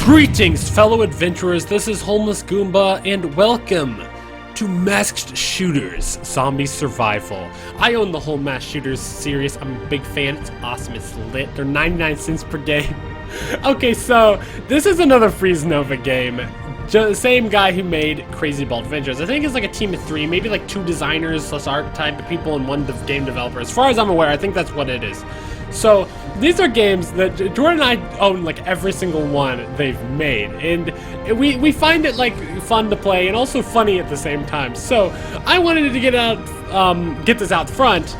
Greetings, fellow adventurers, this is Homeless Goomba, and welcome to Masked Shooters Zombie Survival. I own the whole Masked Shooters series. I'm a big fan. It's awesome. It's lit. They're 99 cents per game. Okay, so this is another Freeze Nova game. Same guy who made Crazy Ball Adventures. I think it's like a team of 3, maybe like 2 designers plus art type of people and 1 game developer. As far as I'm aware, I think that's what it is. So these are games that Jordan and I own like every single one they've made, and we find it like fun to play and also funny at the same time. So I wanted to get this out front.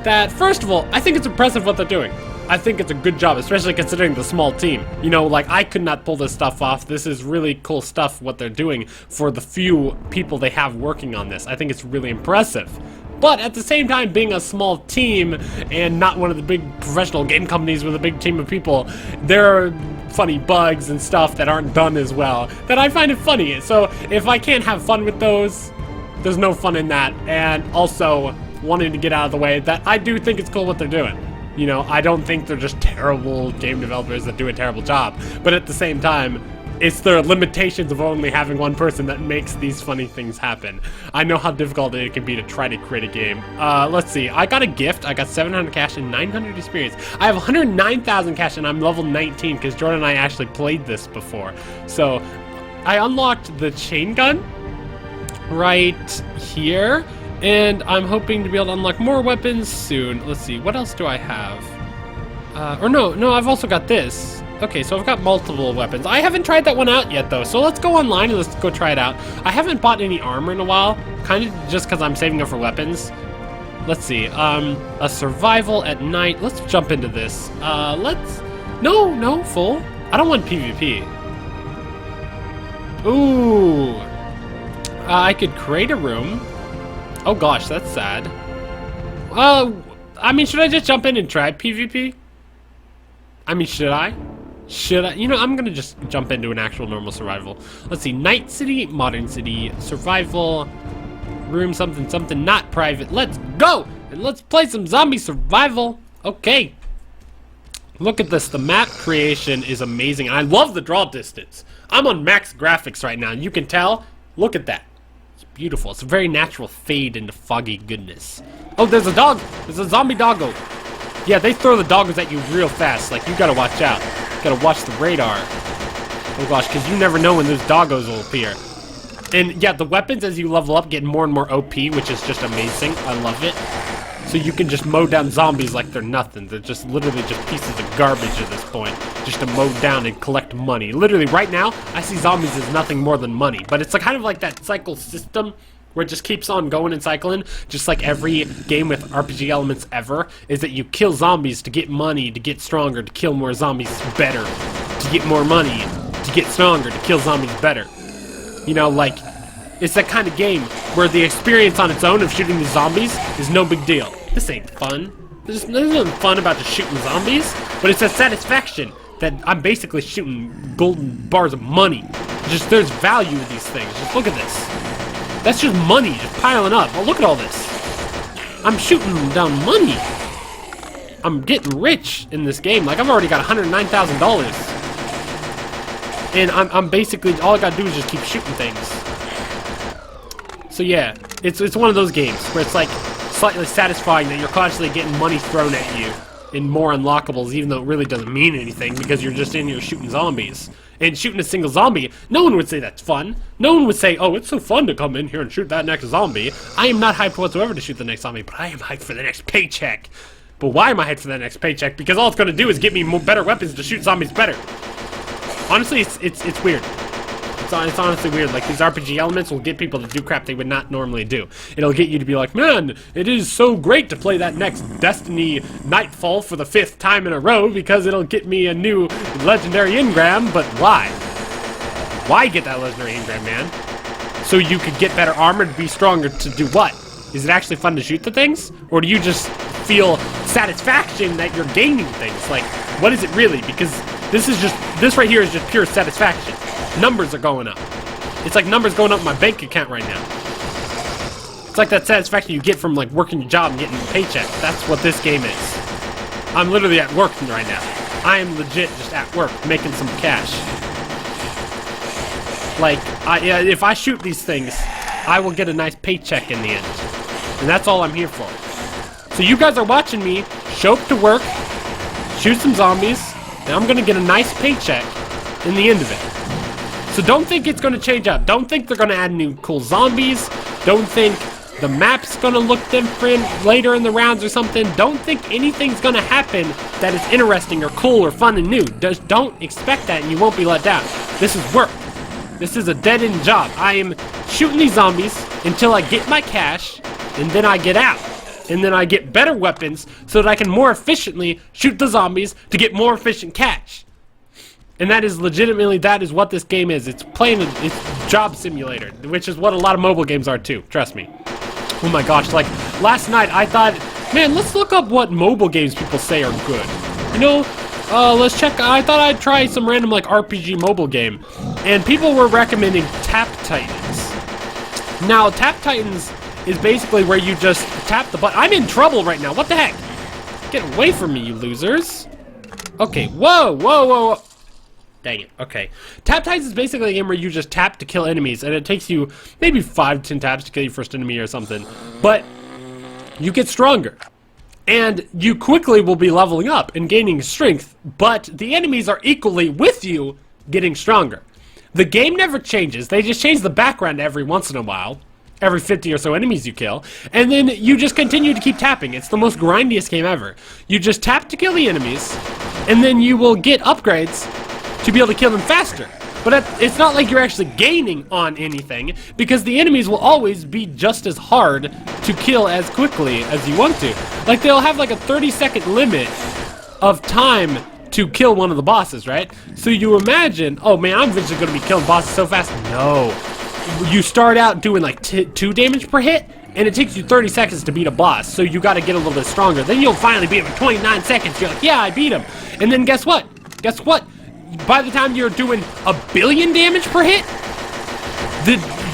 That first of all, I think it's impressive what they're doing. I think it's a good job, especially considering the small team. You know, like I could not pull this stuff off. This is really cool stuff what they're doing for the few people they have working on this. I think it's really impressive. But at the same time, being a small team and not one of the big professional game companies with a big team of people, there are funny bugs and stuff that aren't done as well that I find it funny. So if I can't have fun with those, there's no fun in that. And also wanting to get out of the way, that I do think it's cool what they're doing. You know, I don't think they're just terrible game developers that do a terrible job. But at the same time, it's the limitations of only having one person that makes these funny things happen. I know how difficult it can be to try to create a game. Let's see. I got a gift. I got 700 cash and 900 experience. I have 109,000 cash and I'm level 19 because Jordan and I actually played this before. So I unlocked the chain gun right here. And I'm hoping to be able to unlock more weapons soon. Let's see. What else do I have? No, I've also got this. Okay, so I've got multiple weapons. I haven't tried that one out yet, though, so let's go online and let's go try it out. I haven't bought any armor in a while, kind of just because I'm saving up for weapons. Let's see, a survival at night. Let's jump into this. No, full. I don't want PvP. Ooh. I could create a room. Oh gosh, that's sad. I mean, should I just jump in and try PvP? I mean, should I? You know, I'm gonna just jump into an actual normal survival. Let's see, Night City, Modern City, Survival, Room something, not private. Let's go! And let's play some zombie survival. Okay. Look at this, the map creation is amazing. I love the draw distance. I'm on max graphics right now, and you can tell. Look at that. It's beautiful. It's a very natural fade into foggy goodness. Oh, there's a dog! There's a zombie doggo! Yeah, they throw the doggos at you real fast. Like, you gotta watch out. You gotta watch the radar. Oh gosh, because you never know when those doggos will appear. And yeah, the weapons as you level up get more and more OP, which is just amazing. I love it. So you can just mow down zombies like they're nothing. They're just literally just pieces of garbage at this point. Just to mow down and collect money. Literally, right now, I see zombies as nothing more than money. But it's kind of like that cycle system where it just keeps on going and cycling, just like every game with RPG elements ever, is that you kill zombies to get money, to get stronger, to kill more zombies better, to get more money, to get stronger, to kill zombies better. You know, like, it's that kind of game where the experience on its own of shooting these zombies is no big deal. This ain't fun. There's nothing fun about just shooting zombies, but it's a satisfaction that I'm basically shooting golden bars of money. Just, there's value in these things. Just look at this. That's just money, just piling up. Oh, look at all this. I'm shooting down money. I'm getting rich in this game. Like, I've already got $109,000. And I'm basically, all I gotta do is just keep shooting things. So yeah, it's one of those games where it's like slightly satisfying that you're constantly getting money thrown at you in more unlockables, even though it really doesn't mean anything because you're just in here shooting zombies. And shooting a single zombie, no one would say that's fun. No one would say, oh, it's so fun to come in here and shoot that next zombie. I am not hyped whatsoever to shoot the next zombie, but I am hyped for the next paycheck. But why am I hyped for that next paycheck? Because all it's going to do is get me better weapons to shoot zombies better. Honestly, it's weird. It's honestly weird. Like, these RPG elements will get people to do crap they would not normally do. It'll get you to be like, man, it is so great to play that next Destiny Nightfall for the 5th time in a row because it'll get me a new legendary engram, but why? Why get that legendary engram, man? So you could get better armor to be stronger to do what? Is it actually fun to shoot the things? Or do you just feel satisfaction that you're gaining things? Like, what is it really? Because this right here is just pure satisfaction. Numbers are going up. It's like numbers going up in my bank account right now. It's like that satisfaction you get from like working your job and getting a paycheck. That's what this game is. I'm literally at work right now. I am legit just at work making some cash. Like, if I shoot these things, I will get a nice paycheck in the end. And that's all I'm here for. So you guys are watching me show up to work, shoot some zombies, and I'm gonna get a nice paycheck in the end of it. So don't think it's gonna change up. Don't think they're gonna add new cool zombies. Don't think the map's gonna look different later in the rounds or something. Don't think anything's gonna happen that is interesting or cool or fun and new. Just don't expect that and you won't be let down. This is work. This is a dead-end job. I am shooting these zombies until I get my cash, and then I get out. And then I get better weapons so that I can more efficiently shoot the zombies to get more efficient cash. And that is legitimately, that is what this game is. It's it's job simulator, which is what a lot of mobile games are too, trust me. Oh my gosh, like last night I thought, man, let's look up what mobile games people say are good. You know, let's check, I thought I'd try some random like RPG mobile game. And people were recommending Tap Titans. Now, Tap Titans is basically where you just tap the button. I'm in trouble right now. What the heck? Get away from me, you losers. Okay, whoa. Dang it, okay. Tap Titans is basically a game where you just tap to kill enemies, and it takes you maybe 5 to 10 taps to kill your first enemy or something. But you get stronger. And you quickly will be leveling up and gaining strength, but the enemies are equally with you getting stronger. The game never changes. They just change the background every once in a while. Every 50 or so enemies you kill, and then you just continue to keep tapping. It's the most grindiest game ever. You just tap to kill the enemies, and then you will get upgrades to be able to kill them faster. But it's not like you're actually gaining on anything, because the enemies will always be just as hard to kill as quickly as you want to. Like, they'll have like a 30-second limit of time to kill one of the bosses, right? So you imagine, oh man, I'm eventually going to be killing bosses so fast. No. You start out doing like 2 damage per hit, and it takes you 30 seconds to beat a boss, so you gotta get a little bit stronger. Then you'll finally beat him in 29 seconds. You're like, yeah, I beat him. And then guess what? By the time you're doing 1 billion damage per hit,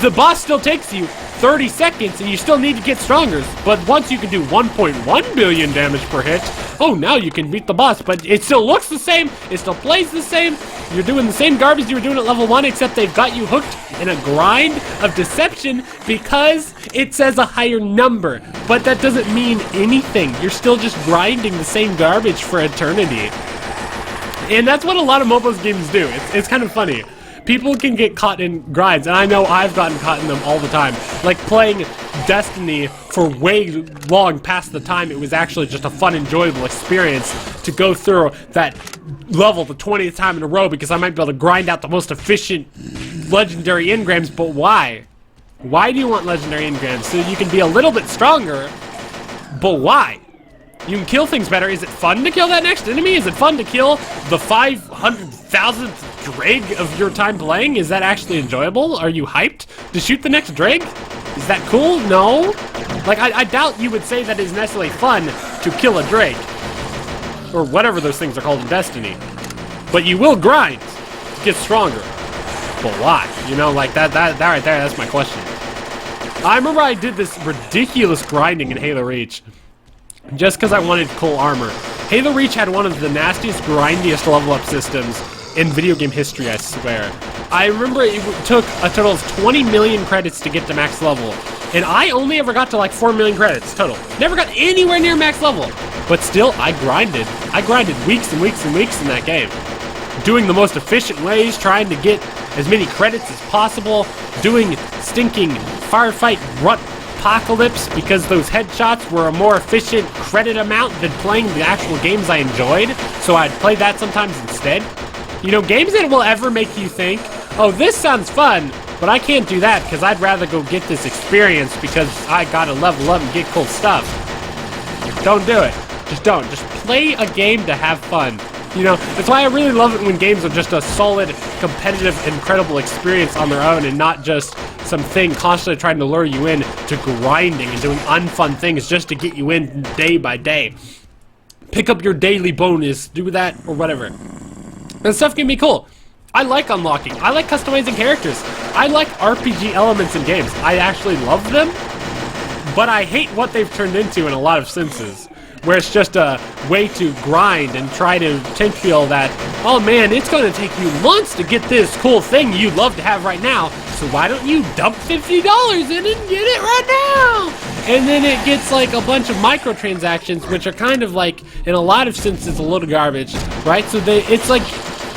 the boss still takes you 30 seconds, and you still need to get stronger. But once you can do 1.1 billion damage per hit, oh, now you can beat the boss. But it still looks the same, it still plays the same, you're doing the same garbage you were doing at level 1, except they've got you hooked in a grind of deception because it says a higher number. But that doesn't mean anything. You're still just grinding the same garbage for eternity. And that's what a lot of mobile games do. It's kind of funny. People can get caught in grinds, and I know I've gotten caught in them all the time. Like playing Destiny for way long past the time it was actually just a fun, enjoyable experience to go through that level the 20th time in a row because I might be able to grind out the most efficient legendary engrams, but why? Why do you want legendary engrams? So you can be a little bit stronger, but why? You can kill things better. Is it fun to kill that next enemy? Is it fun to kill the 500,000th dreg of your time playing? Is that actually enjoyable? Are you hyped to shoot the next dreg? Is that cool? No? Like, I doubt you would say that is necessarily fun to kill a dreg. Or whatever those things are called in Destiny. But you will grind to get stronger. But why? You know, like that right there, that's my question. I remember I did this ridiculous grinding in Halo Reach. Just because I wanted cool armor. Halo Reach had one of the nastiest, grindiest level up systems in video game history, I swear. I remember it took a total of 20 million credits to get to max level. And I only ever got to like 4 million credits total. Never got anywhere near max level. But still, I grinded. I grinded weeks and weeks and weeks in that game. Doing the most efficient ways, trying to get as many credits as possible. Doing stinking firefight grunt apocalypse because those headshots were a more efficient credit amount than playing the actual games I enjoyed, so I'd play that sometimes instead. You know, games that will ever make you think, oh, this sounds fun, but I can't do that because I'd rather go get this experience because I gotta level up and get cool stuff. Don't do it. Just don't. Just play a game to have fun. You know, that's why I really love it when games are just a solid, competitive, incredible experience on their own and not just something constantly trying to lure you in to grinding and doing unfun things just to get you in day by day. Pick up your daily bonus, do that, or whatever. That stuff can be cool. I like unlocking. I like customizing characters. I like RPG elements in games. I actually love them, but I hate what they've turned into in a lot of senses. where it's just a way to grind and try to feel that, oh man, it's going to take you months to get this cool thing you'd love to have right now, so why don't you dump $50 in and get it right now? And then it gets like a bunch of microtransactions, which are kind of like, in a lot of senses, a little garbage, right? So it's like,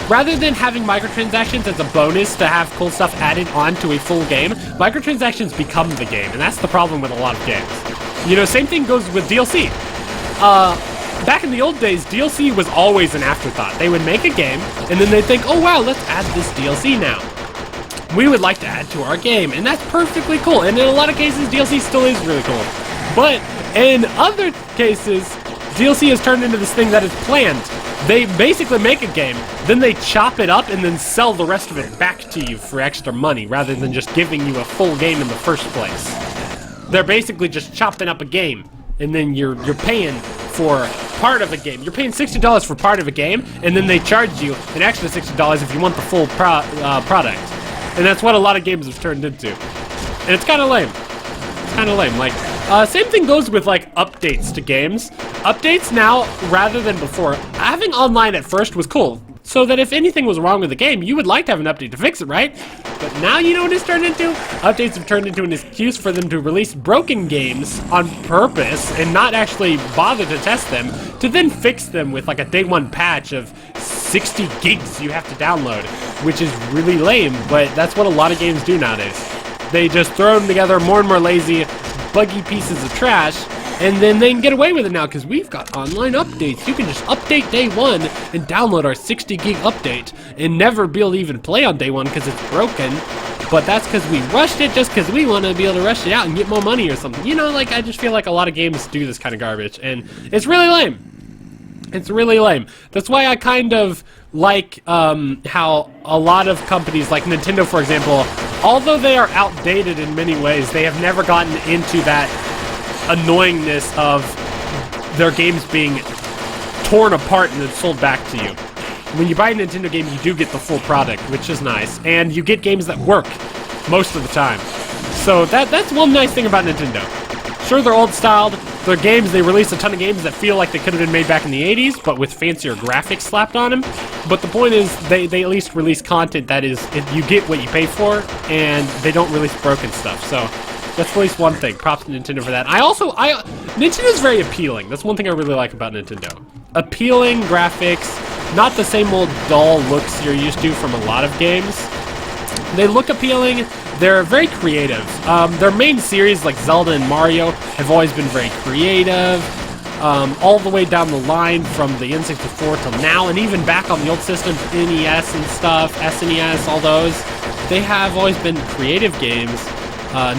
rather than having microtransactions as a bonus to have cool stuff added on to a full game, microtransactions become the game, and that's the problem with a lot of games. You know, same thing goes with DLC. Back in the old days, DLC was always an afterthought. They would make a game, and then they'd think, oh wow, let's add this DLC now. We would like to add to our game, and that's perfectly cool. And in a lot of cases, DLC still is really cool. But in other cases, DLC has turned into this thing that is planned. They basically make a game, then they chop it up and then sell the rest of it back to you for extra money, rather than just giving you a full game in the first place. They're basically just chopping up a game, and then you're paying for part of a game. You're paying $60 for part of a game, and then they charge you an extra $60 if you want the full product. And that's what a lot of games have turned into. And it's kind of lame. It's kind of lame. Like, same thing goes with like updates to games. Updates now, rather than before, having online at first was cool, so that if anything was wrong with the game, you would like to have an update to fix it, right? But now you know what it's turned into? Updates have turned into an excuse for them to release broken games on purpose and not actually bother to test them, to then fix them with like a day one patch of 60 gigs you have to download, which is really lame, but that's what a lot of games do nowadays. They just throw them together, more and more lazy, buggy pieces of trash, and then they can get away with it now because we've got online updates. You can just update day one and download our 60 gig update and never be able to even play on day one because it's broken. But that's because we rushed it just because we want to be able to rush it out and get more money or something. You know, like, I just feel like a lot of games do this kind of garbage, and it's really lame. It's really lame. That's why I kind of like how a lot of companies, like Nintendo, for example, although they are outdated in many ways, they have never gotten into that annoyingness of their games being torn apart and then sold back to you. When you buy a Nintendo game, you do get the full product, which is nice, and you get games that work most of the time. So that's one nice thing about Nintendo. Sure, they're old-styled. Their games, they release a ton of games that feel like they could have been made back in the 80s, but with fancier graphics slapped on them. But the point is, they at least release content that is, you get what you pay for, and they don't release broken stuff. So that's at least one thing. Props to Nintendo for that. Nintendo's very appealing. That's one thing I really like about Nintendo. Appealing graphics, not the same old dull looks you're used to from a lot of games. They look appealing. They're very creative. Their main series, like Zelda and Mario, have always been very creative. All the way down the line from the N64 till now, and even back on the old systems, NES and stuff, SNES, all those. They have always been creative games.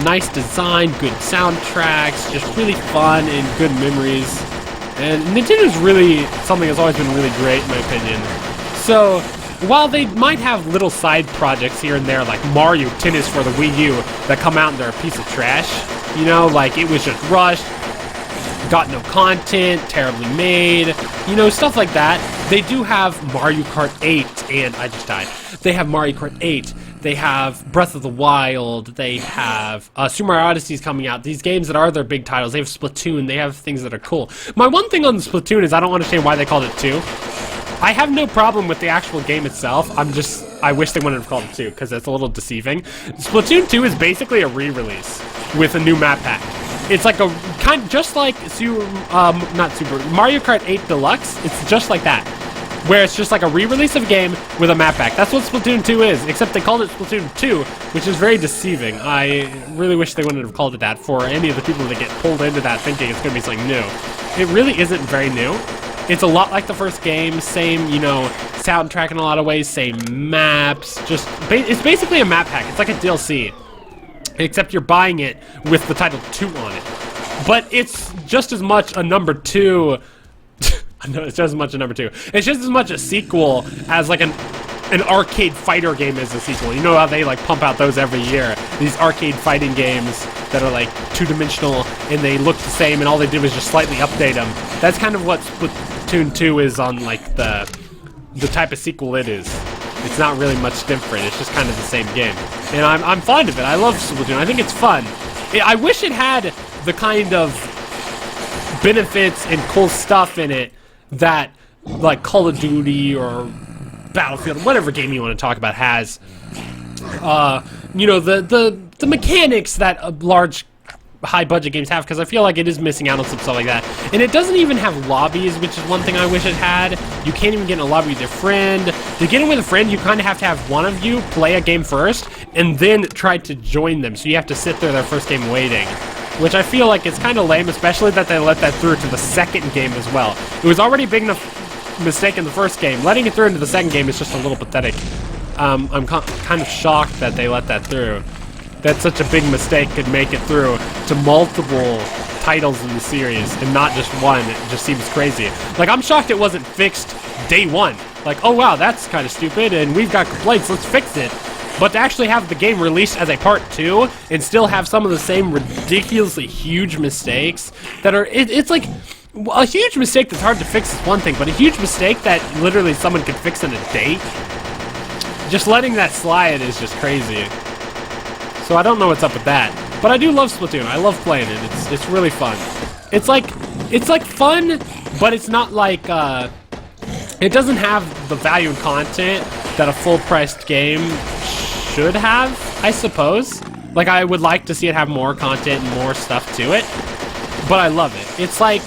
Nice design, good soundtracks, just really fun and good memories. And Nintendo's really something that's always been really great, in my opinion. So, while they might have little side projects here and there, like Mario Tennis for the Wii U, that come out and they're a piece of trash, you know, like it was just rushed, got no content, terribly made, you know, stuff like that. They do have Mario Kart 8, and I just died. They have Mario Kart 8. They have Breath of the Wild. They have Super Mario Odyssey's coming out. These games that are their big titles. They have Splatoon. They have things that are cool. My one thing on the Splatoon is I don't understand why they called it 2. I have no problem with the actual game itself. I wish they wouldn't have called it 2 because it's a little deceiving. Splatoon 2 is basically a re-release with a new map pack. It's like just like Mario Kart 8 Deluxe. It's just like that, where it's just like a re-release of a game with a map pack. That's what Splatoon 2 is, except they called it Splatoon 2, which is very deceiving. I really wish they wouldn't have called it that for any of the people that get pulled into that thinking it's going to be something new. It really isn't very new. It's a lot like the first game, same, you know, soundtrack in a lot of ways, same maps, it's basically a map pack. It's like a DLC, except you're buying it with the title 2 on it. But it's just as much a number 2... No, it's just as much a number 2. It's just as much a sequel as like an arcade fighter game is a sequel. You know how they like pump out those every year? These arcade fighting games that are like two-dimensional and they look the same and all they did was just slightly update them. That's kind of what Splatoon 2 is on like the type of sequel it is. It's not really much different. It's just kind of the same game. And I'm fond of it. I love Splatoon. I think it's fun. I wish it had the kind of benefits and cool stuff in it that like Call of Duty or Battlefield, whatever game you want to talk about has. You know, the mechanics that large high budget games have, because I feel like it is missing out on some stuff like that. And it doesn't even have lobbies, which is one thing I wish it had. You can't even get in a lobby with your friend. To get in with a friend, you kind of have to have one of you play a game first and then try to join them, so you have to sit there their first game waiting, which I feel like is kind of lame, especially that they let that through to the second game as well. It was already a big enough mistake in the first game. Letting it through into the second game is just a little pathetic. I'm kind of shocked that they let that through. That such a big mistake could make it through to multiple titles in the series and not just one. It just seems crazy. Like, I'm shocked it wasn't fixed day one. Like, oh wow, that's kind of stupid and we've got complaints, let's fix it. But to actually have the game released as a part 2 and still have some of the same ridiculously huge mistakes that are, it's like, a huge mistake that's hard to fix is one thing, but a huge mistake that literally someone could fix in a day, just letting that slide is just crazy. So I don't know what's up with that. But I do love Splatoon. I love playing it. It's really fun. It's like fun, but it's not like it doesn't have the value and content that a full-priced game should have, I suppose. Like, I would like to see it have more content and more stuff to it. But I love it. It's like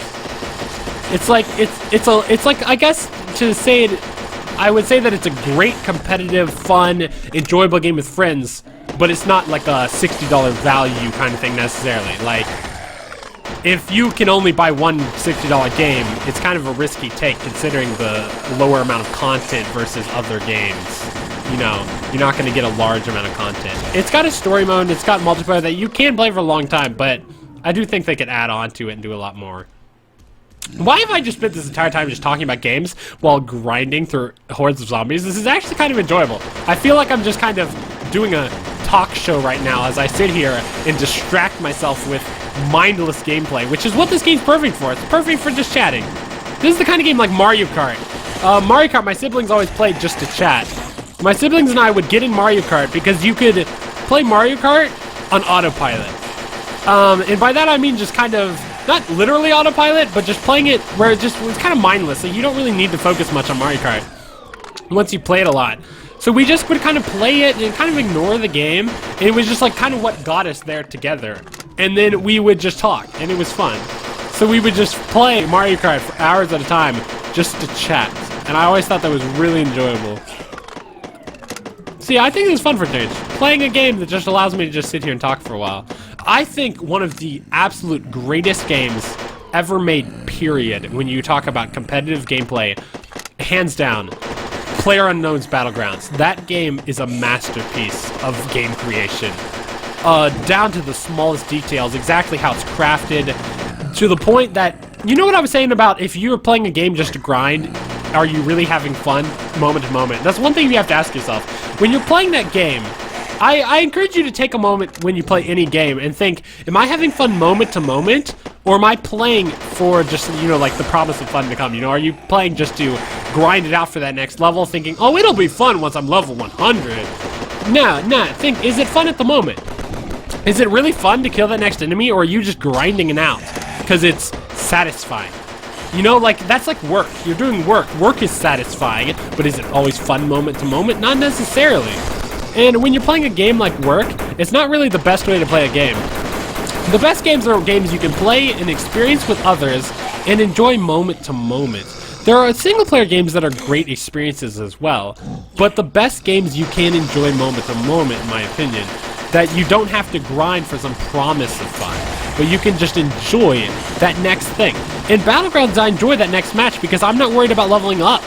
I guess to say it, I would say that it's a great competitive, fun, enjoyable game with friends. But it's not like a $60 value kind of thing necessarily. Like, if you can only buy one $60 game, it's kind of a risky take considering the lower amount of content versus other games. You know, you're not going to get a large amount of content. It's got a story mode, it's got multiplayer that you can play for a long time, but I do think they could add on to it and do a lot more. Why have I just spent this entire time just talking about games while grinding through hordes of zombies? This is actually kind of enjoyable. I feel like I'm just kind of doing a talk show right now as I sit here and distract myself with mindless gameplay, which is what this game's perfect for. It's perfect for just chatting. This is the kind of game like Mario Kart. Mario Kart, my siblings always played just to chat. My siblings and I would get in Mario Kart because you could play Mario Kart on autopilot. And by that I mean just kind of, not literally autopilot, but just playing it where it's kind of mindless. So you don't really need to focus much on Mario Kart once you play it a lot. So we just would kind of play it and kind of ignore the game. And it was just like kind of what got us there together. And then we would just talk, and it was fun. So we would just play Mario Kart for hours at a time just to chat. And I always thought that was really enjoyable. See, I think it was fun for change. Playing a game that just allows me to just sit here and talk for a while. I think one of the absolute greatest games ever made, period, when you talk about competitive gameplay, hands down, PlayerUnknown's Battlegrounds. That game is a masterpiece of game creation. Down to the smallest details, exactly how it's crafted, to the point that, you know what I was saying about if you were playing a game just to grind, are you really having fun moment to moment? That's one thing you have to ask yourself. When you're playing that game, I encourage you to take a moment when you play any game and think, am I having fun moment to moment? Or am I playing for just, you know, like the promise of fun to come? You know, are you playing just to grind it out for that next level, thinking, oh, it'll be fun once I'm level 100? Nah, think, is it fun at the moment? Is it really fun to kill that next enemy, or are you just grinding it out because it's satisfying? You know, like, that's like work. You're doing work. Work is satisfying, but is it always fun moment to moment? Not necessarily. And when you're playing a game like work, it's not really the best way to play a game. The best games are games you can play and experience with others and enjoy moment to moment. There are single-player games that are great experiences as well, but the best games you can enjoy moment to moment, in my opinion, that you don't have to grind for some promise of fun, but you can just enjoy that next thing. In Battlegrounds, I enjoy that next match because I'm not worried about leveling up.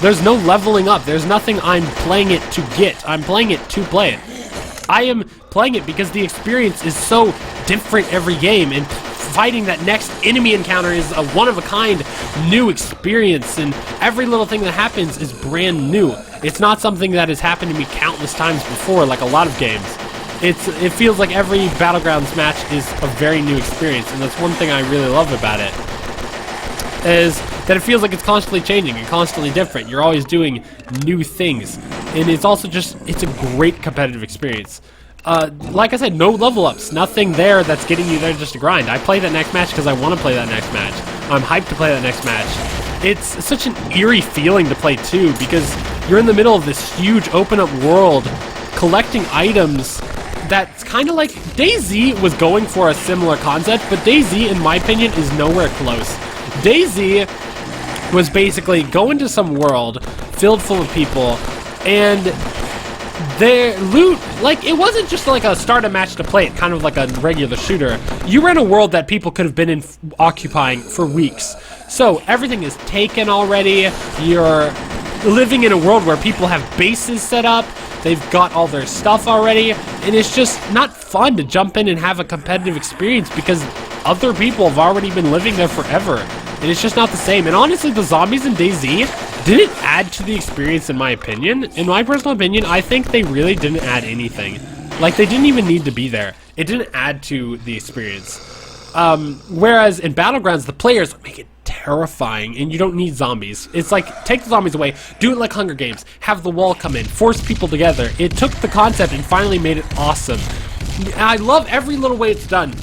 There's no leveling up. There's nothing I'm playing it to get. I'm playing it to play it. I am playing it because the experience is so different every game, and fighting that next enemy encounter is a one-of-a-kind new experience, and every little thing that happens is brand new. It's not something that has happened to me countless times before, like a lot of games. It feels like every Battlegrounds match is a very new experience, and that's one thing I really love about it, is that it feels like it's constantly changing and constantly different. You're always doing new things, and it's also just, it's a great competitive experience. like I said, no level ups, nothing there that's getting you there just to grind. I play that next match because I want to play that next match. I'm hyped to play that next match. It's such an eerie feeling to play too, because you're in the middle of this huge open up world, collecting items that's kind of like DayZ was going for a similar concept, but DayZ, in my opinion, is nowhere close. DayZ was basically go into some world filled full of people, and their loot, like, it wasn't just like a start a match to play it, kind of like a regular shooter. You were in a world that people could have been occupying for weeks. So everything is taken already. You're living in a world where people have bases set up. They've got all their stuff already, and it's just not fun to jump in and have a competitive experience because other people have already been living there forever, and it's just not the same. And honestly, the zombies in DayZ didn't add to the experience, in my opinion. In my personal opinion, I think they really didn't add anything. Like, they didn't even need to be there. It didn't add to the experience. Whereas in Battlegrounds, the players make it terrifying, and you don't need zombies. It's like, take the zombies away, do it like Hunger Games, have the wall come in, force people together. It took the concept and finally made it awesome. And I love every little way it's done.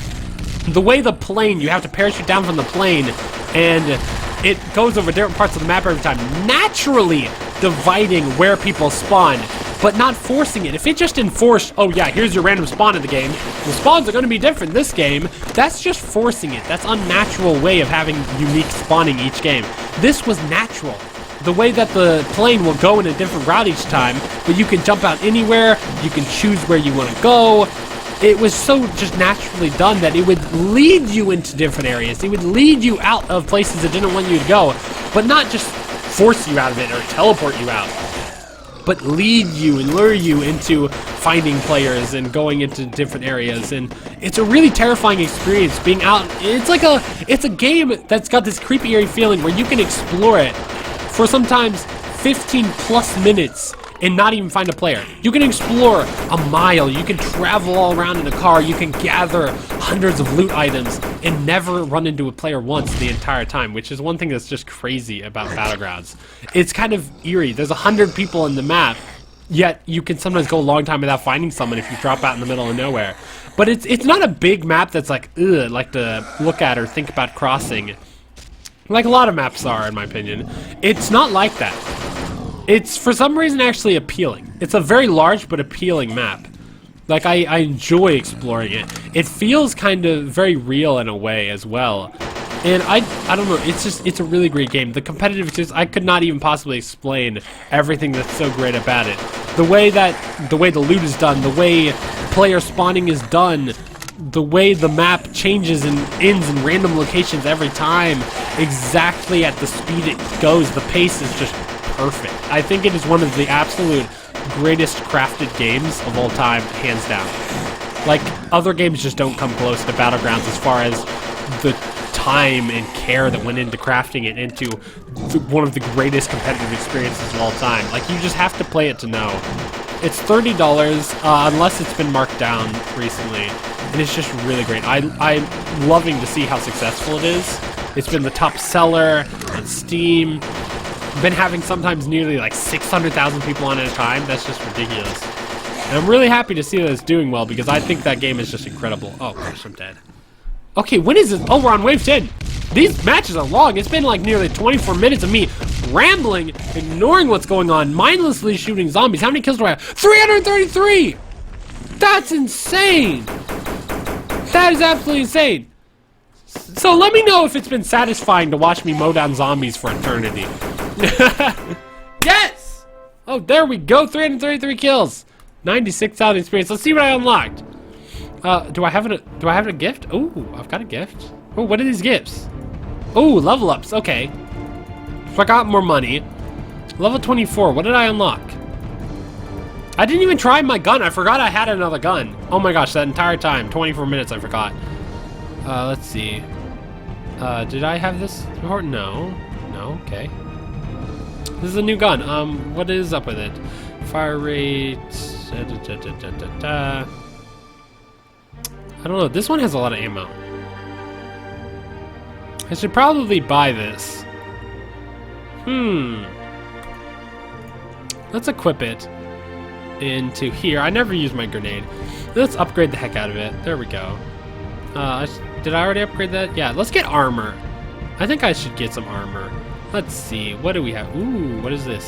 The way the plane, you have to parachute down from the plane, and it goes over different parts of the map every time, naturally dividing where people spawn, but not forcing it. If it just enforced, oh yeah, here's your random spawn in the game, the spawns are going to be different this game, that's just forcing it. That's unnatural way of having unique spawning each game. This was natural. The way that the plane will go in a different route each time, but you can jump out anywhere, you can choose where you want to go. It was so just naturally done that it would lead you into different areas. It would lead you out of places that didn't want you to go, but not just force you out of it or teleport you out, but lead you and lure you into finding players and going into different areas. And it's a really terrifying experience being out. It's a game that's got this creepy, eerie feeling where you can explore it for sometimes 15 plus minutes and not even find a player. You can explore a mile, you can travel all around in a car, you can gather hundreds of loot items and never run into a player once the entire time, which is one thing that's just crazy about Battlegrounds. It's kind of eerie. There's 100 people in the map, yet you can sometimes go a long time without finding someone if you drop out in the middle of nowhere. But it's not a big map that's like, ugh, like to look at or think about crossing, like a lot of maps are, in my opinion. It's not like that. It's, for some reason, actually appealing. It's a very large but appealing map. Like, I enjoy exploring it. It feels kind of very real in a way as well. And I don't know, it's a really great game. The competitive experience, I could not even possibly explain everything that's so great about it. The way the loot is done, the way player spawning is done, the way the map changes and ends in random locations every time, exactly at the speed it goes, the pace is just perfect. I think it is one of the absolute greatest crafted games of all time, hands down. Like, other games just don't come close to Battlegrounds as far as the time and care that went into crafting it into one of the greatest competitive experiences of all time. Like, you just have to play it to know. It's $30, unless it's been marked down recently, and it's just really great. I'm loving to see how successful it is. It's been the top seller on Steam. Been having sometimes nearly like 600,000 people on at a time. That's just ridiculous. And I'm really happy to see that it's doing well because I think that game is just incredible. Oh gosh, I'm dead. Okay, when is this? Oh, we're on wave 10. These matches are long. It's been like nearly 24 minutes of me rambling, ignoring what's going on, mindlessly shooting zombies. How many kills do I have? 333! That's insane! That is absolutely insane. So let me know if it's been satisfying to watch me mow down zombies for eternity. Yes! Oh, there we go. 333 kills. 96,000 experience. Let's see what I unlocked. Do I have a gift? Oh, I've got a gift. Oh, what are these gifts? Oh, level ups. Okay. So I got more money. Level 24. What did I unlock? I didn't even try my gun. I forgot I had another gun. Oh my gosh, that entire time. 24 minutes, I forgot. Let's see. Did I have this before? No. No, okay. This is a new gun. What is up with it? Fire rate. I don't know. This one has a lot of ammo. I should probably buy this. Let's equip it into here. I never use my grenade. Let's upgrade the heck out of it. There we go. Did I already upgrade that? Yeah, let's get armor. I think I should get some armor. Let's see. What do we have? Ooh, what is this?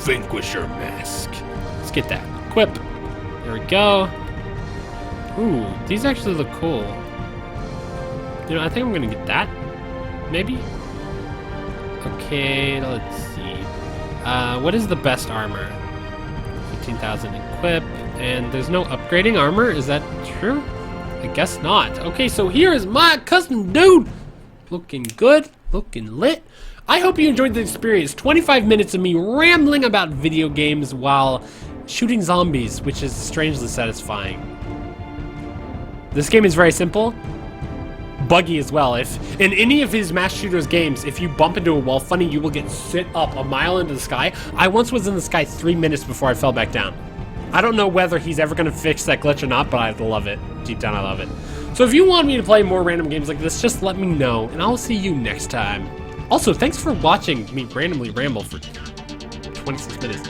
Vanquisher mask. Let's get that. Equip. There we go. Ooh, these actually look cool. You know, I think I'm gonna get that. Maybe? Okay, let's see. What is the best armor? 15,000 equip. And there's no upgrading armor? Is that true? I guess not. Okay, so here is my custom dude. Looking good. Looking lit. I hope you enjoyed the experience. 25 minutes of me rambling about video games while shooting zombies, which is strangely satisfying. This game is very simple. Buggy as well. If in any of his mass shooters games, if you bump into a wall, funny, you will get sit up a mile into the sky. I once was in the sky 3 minutes before I fell back down. I don't know whether he's ever going to fix that glitch or not, but I love it. Deep down, I love it. So if you want me to play more random games like this, just let me know, and I'll see you next time. Also, thanks for watching me randomly ramble for 26 minutes.